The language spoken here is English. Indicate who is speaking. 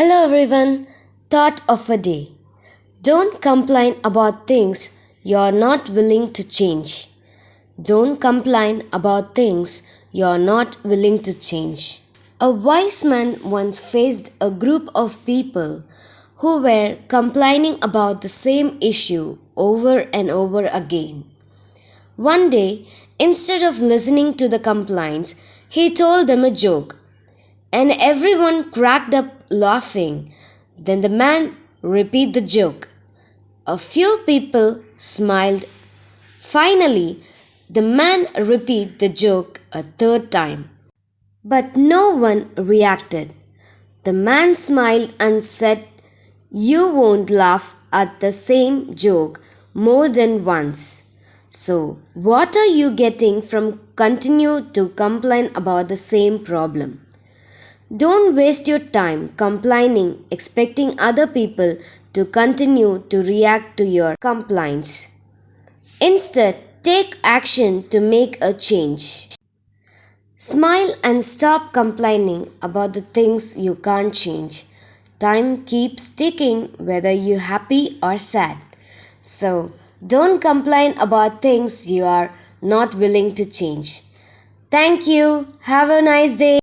Speaker 1: Hello everyone. Thought of a day. Don't complain about things you're not willing to change. Don't complain about things you're not willing to change. A wise man once faced a group of people who were complaining about the same issue over and over again. One day, instead of listening to the complaints, he told them a joke, and everyone cracked up laughing. Then the man repeated the joke. A few people smiled. Finally, the man repeated the joke a third time. But no one reacted. The man smiled and said, "You won't laugh at the same joke more than once. So, what are you getting from continue to complain about the same problem? Don't waste your time complaining, expecting other people to continue to react to your complaints. Instead, take action to make a change. Smile and stop complaining about the things you can't change. Time keeps ticking whether you're happy or sad. So, don't complain about things you are not willing to change. Thank you. Have a nice day.